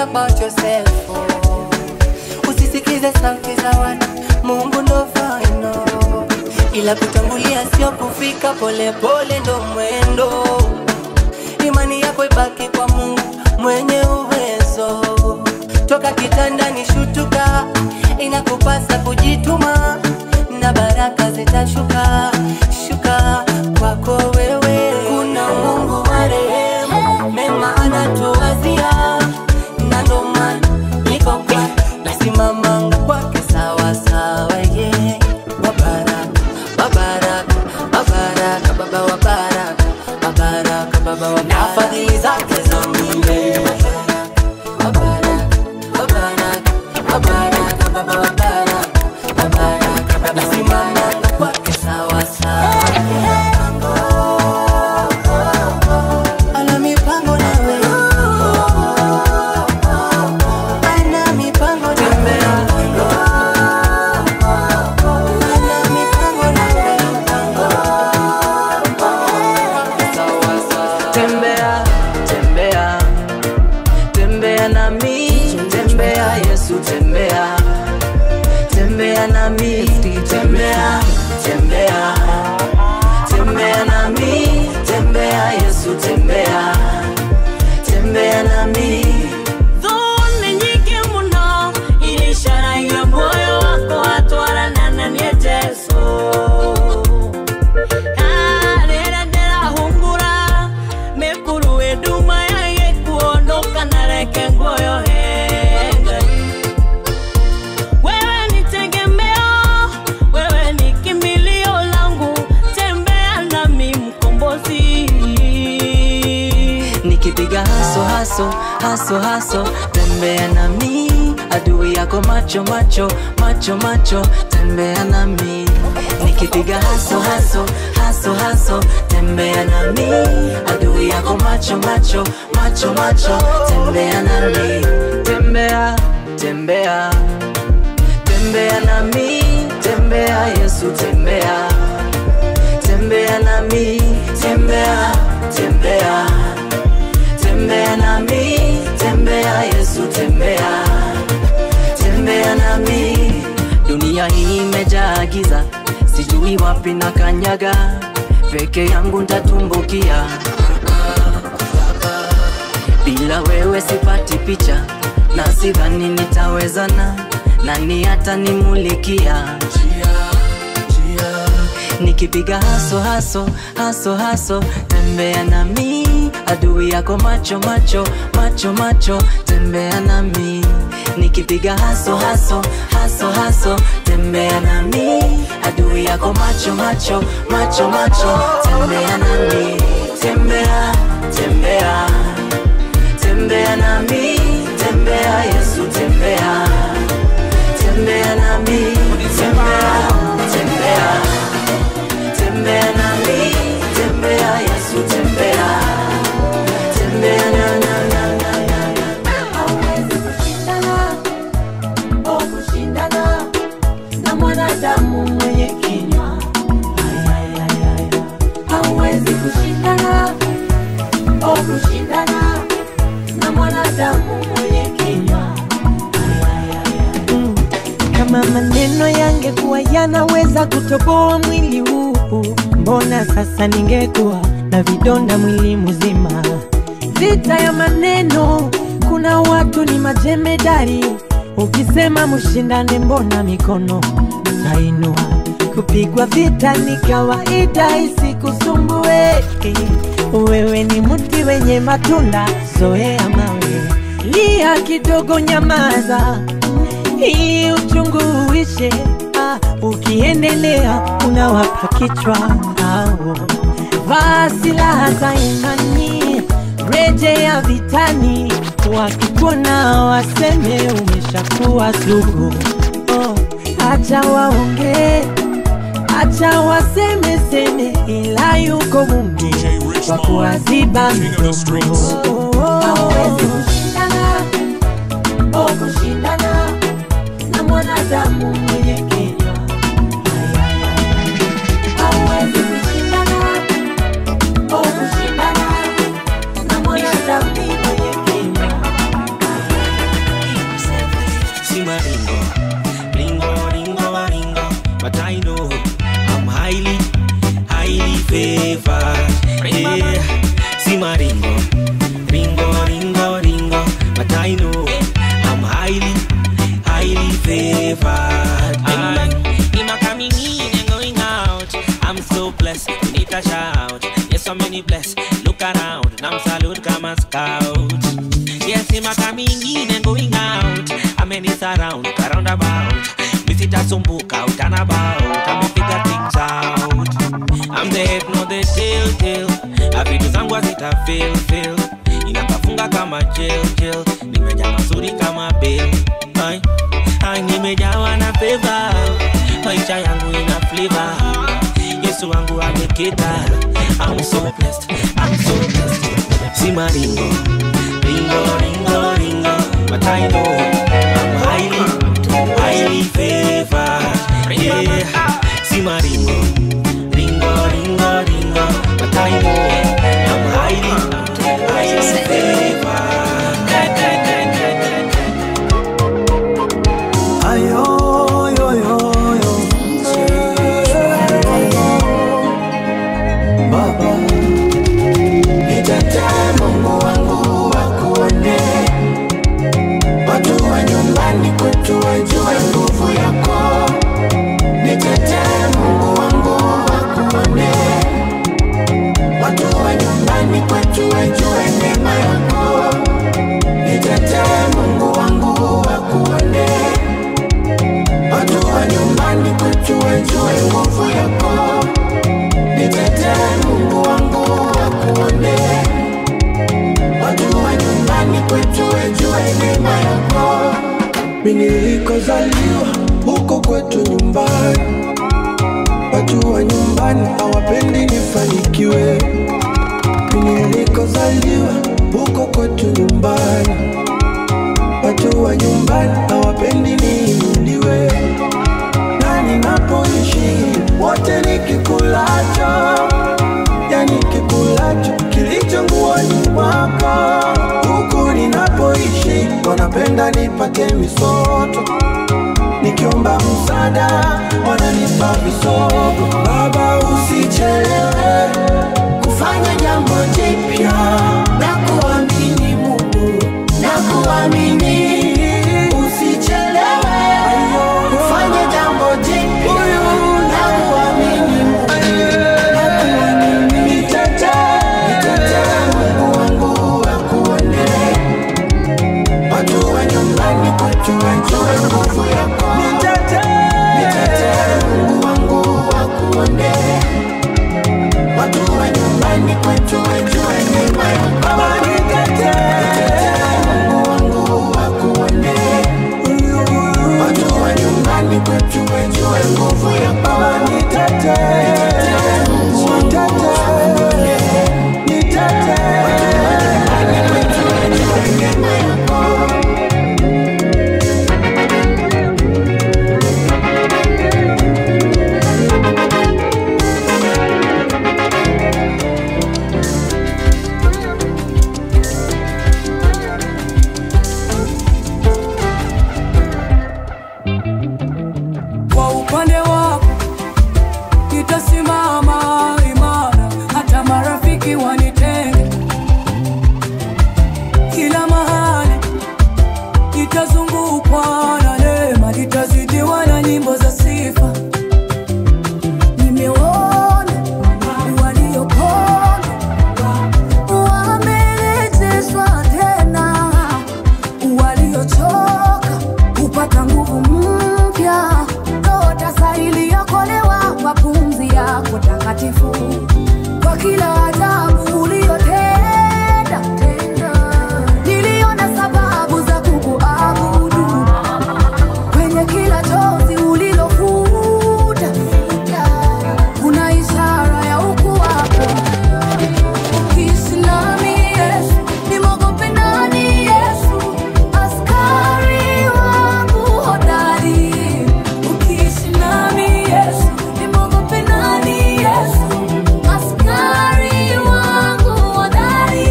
About yourself. Usisikize sauti za watu, Mungu ndo final. Ila kutangulia sio kufika, pole pole ndo mwendo. Imani yako ibaki kwa Mungu mwenye uwezo. Toka kitandani shutuka, inakupasa kujituma, na baraka zitashuka shuka kwako wewe. Kuna Mungu wa rehema, mema anatuwazia. Nasimamanga kwake sawa sawa, yeah. Wabaraka, wabaraka, wabaraka, baba wabaraka, wabaraka, baba wabaraka. Na fadhili zake za milele. Wabaraka, wabaraka, wabaraka, baba wabaraka, wabaraka, baba. Nasimamanga kwake sawa sawa. haso, haso, haso, tembea nami. Adui yako macho, macho, macho, macho, tembea nami. Nikipiga haso, haso, haso, haso, tembea nami. Adui yako macho, macho, macho, macho, tembea nami. Tembea, tembea, tembea nami. Tembea Yesu, tembea, tembea nami. Tembea, tembea, tembea nami. Tembea Yesu, tembea, tembea nami. Dunia hii imejaa giza, sijui wapi na kanyaga. Peke yangu ntatumbukia, bila wewe sipati picha, na sidhani nitawezana. Nani hata nimulikia? Nikipiga haso, haso, haso, haso, tembea nami. Adui yako macho, macho, macho, macho, tembea nami. Nikipiga haso, haso, haso, haso, tembea nami. Adui yako macho, macho, macho, macho, tembea nami. Tembea, tembea, tembea nami. Tembea Yesu, tembea, tembea nami. Tembea, tembea, tembea nami. Tembea Yesu, tembea, tembea na na na na na. Hauwezi kushindana, oh kushindana na mwanadamu mwenye kinywa. Hauwezi kushindana, oh kushindana na mwanadamu mwenye kinywa. Kama maneno yangekuwa yanaweza kutoboa mwili huu, mbona sasa ningekuwa na vidonda mwili mzima. Vita ya maneno, kuna watu ni majemedari. Ukisema mshindane, mbona mikono tainua? Kupigwa vita ni kawaida, isikusumbue. Wewe ni mti wenye matunda, zoea mawe. Lia kidogo, nyamaza, ili uchungu uishe. Ukiendelea unawapa kichwa hao. Vaa silaha za imani, rejea vitani. Wakikuona waseme umeshakuwa sugu. Acha waonge, acha waseme seme, ila yuko Mungu wa kuwaziba midomo. Hauwezi kushindana, oh kushindana na mwanadamu mwenye kinywa. Hauwezi kushindana, oh kushindana na mwanadamu mwenye kinywa. See my ringo, ringo, ringo, ringo, but I know I'm highly, highly favored. Yeah. See my ringo, ringo, ringo, ringo, but I know I'm highly, highly favored. I'm coming in and going out. I'm so blessed, we need a shout. Yes, so many blessed. Look around, I'm salute, come and scout. Yes, I'm coming in and going out. I'm in it around, around about. Visit a sumbuka out and about. I'm figure things out. I'm the head, not the tail. I feel to sangwa zita fail. Inakafunga kama jail. Nimeja mazuri kama bail. Nimejawa na favor. Maisha yangu ina flavor. Yesu wangu amekita. I'm so blessed, I'm so blessed. See my ringo, ringo, ringo, ringo, but I know I'm highly, highly favored. Yeah, see my ringo, ringo, ringo, ringo, but I know I'm highly, highly favored. Ayo, yo, yo, yo. Baba, nitetee Mungu wangu wakuone. Watu wa nyumbani kwetu wajue nguvu yako. Nitetee Mungu wangu mimi nilikozaliwa huko kwetu nyumbani. Watu wa nyumbani hawapendi nifanikiwe. Mimi nilikozaliwa huko kwetu nyumbani. Watu wa nyumbani hawapendi niinuliwe. Na ninapoishi wote nikikulacho, yani kikulacho kilicho nguoni mwako. Huku ninapoishi wanapenda nipate misoto, nikiomba msaada wananipa visogo. Baba usichelewe kufanya jambo jipya, na kuamini Mungu, na kuamini. Usichelewe kufanya jambo jipya, na kuamini Mungu, na kuamini. Nitetee Mungu wangu akuone. Watu wa nyumbani kwetu wajue nguvu yako. Nitetee Mungu wangu akuone. Watu wa nyumbani kwetu wajue neema yako. Baba nitetee Mungu wangu akuone. Watu wa nyumbani kwetu wajue nguvu yako. Baba nitetee Mungu wangu akuone. Nitetee watu wa nyumbani kwetu wajue neema yako. Kwa upande wako nitasimama imara, hata marafiki wanitenge. Kila mahali nitazungukwa na neema, nitazidiwa na nyimbo za sifa. Nimeona waliopona wamerejeshwa tena, waliochoka kupata nguvu mpya. Roho sahili yakolewa kwa pumzi yako takatifu, kwa kila adhabu uliyotenda. Niliona sababu za kukuabudu kwenye kila chozi ulilofuta. Kuna ishara ya ukuu wako. Ukiishi nami Yesu, nimwogope nani Yesu? Askari wangu hodari. Ukiishi nami Yesu, nimwogope nani Yesu? Askari wangu hodari.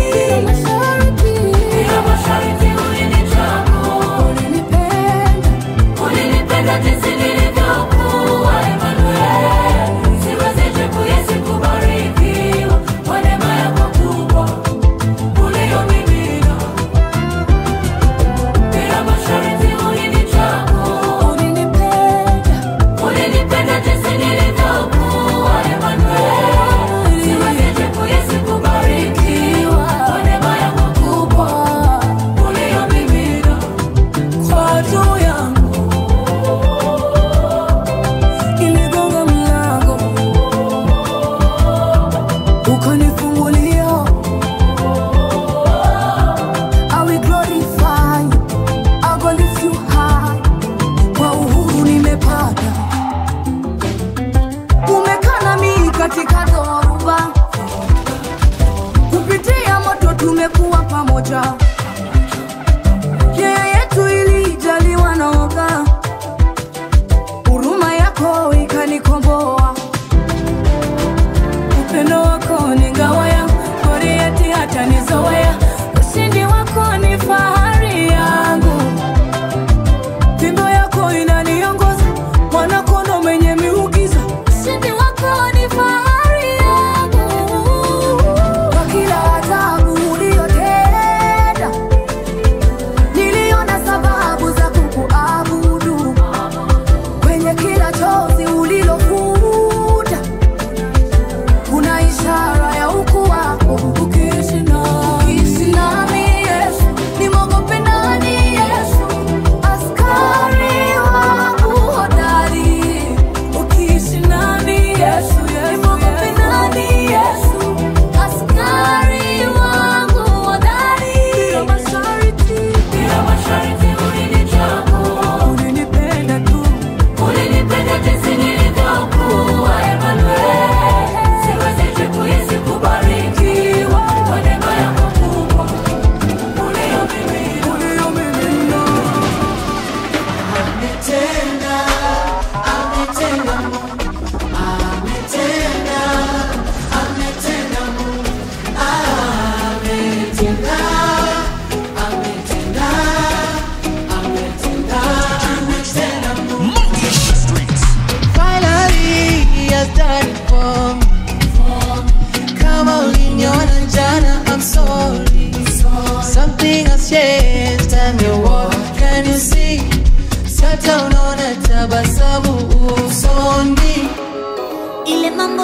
Bila masharti ulinichagua, ulinipenda jinsi nilivyokuwa. Emmanuel, siwezi kuhisi kubarikiwa kwa neema yako kubwa uliyomimina. Bila masharti ulinichagua, ulinipenda jinsi nilivyokuwa. Emmanuel, siwezi kuhisi kubarikiwa kwa neema yako kubwa uliyomimina. Kwa adui yangu iligonga mlango, ukanifungulia. I will glorify you, I will lift you high. Kwa uhuru nimepata, umekaa nami katika dhoruba, kupitia moto tumekuwa pamoja. Yeye yetu ilijaliwa na woga, huruma yako ikanikomboa. Upendo wako ni ngao yangu, Goliathi hata nizoea. Ushindi wako ni fahari yangu, fimbo yako inaniongoza, mwana-kondoo mwenye miujiza. Ushindi wako ni fahari yangu, kwa kila adhabu uliyotenda.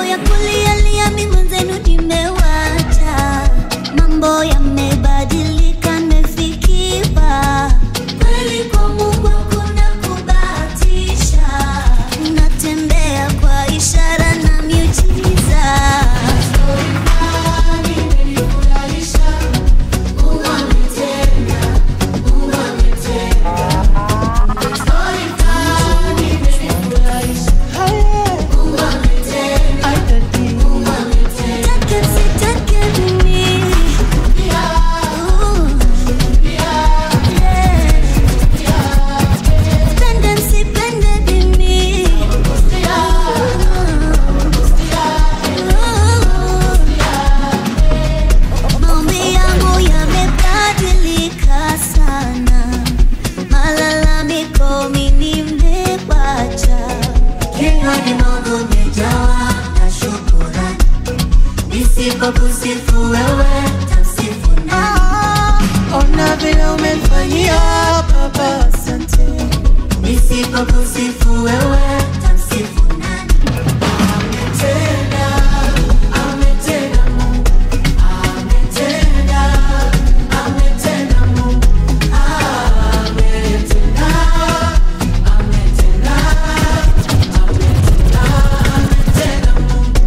mambo ya kulialia mimi mwenzenu nimewacha. Mambo yamebadilika nimefikiwa. Kweli kwa Mungu hakuna kubahatisha. Natembea kwa ishara na miujiza. Kusifu wewe, tamsifu nani? Ona vile umenifanyia Baba, asante. Nisipokusifu wewe, tamsifu nani? Ametenda, ametenda Mungu. Ametenda, ametenda Mungu. Ametenda, ametenda, ametenda Mungu.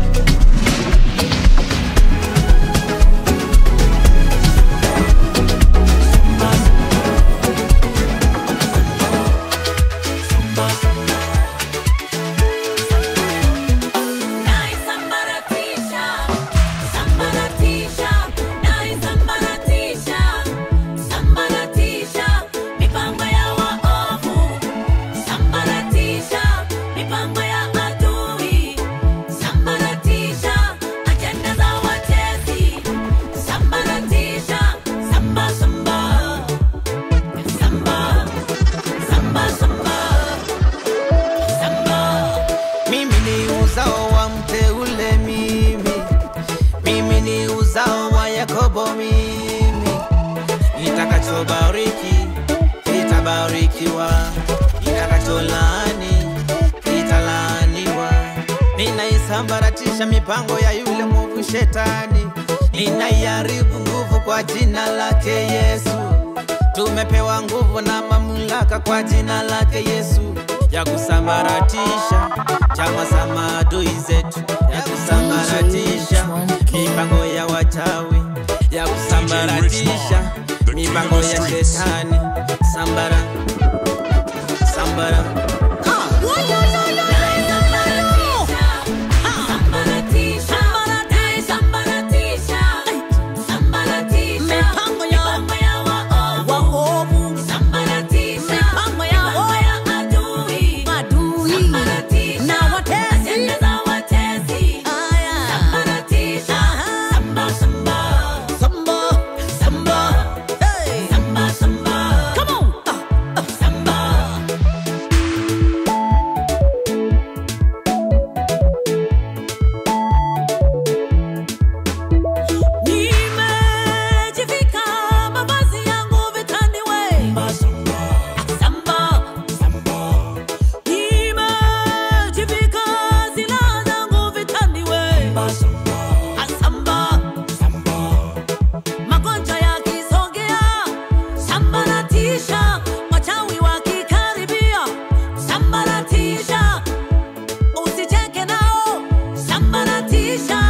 Itakachobariki itabarikiwa, itakacholaani italaaniwa. Ninaisambaratisha mipango ya yule mwovu shetani, ninaiharibu nguvu kwa jina lake Yesu. Tumepewa nguvu na mamlaka kwa jina lake Yesu, ya kusambaratisha chama za maadui zetu, ya kusambaratisha mipango ya wachawi, ya kusambaratisha mipango ya shetani. Sambara, sambara. Sambaratisha,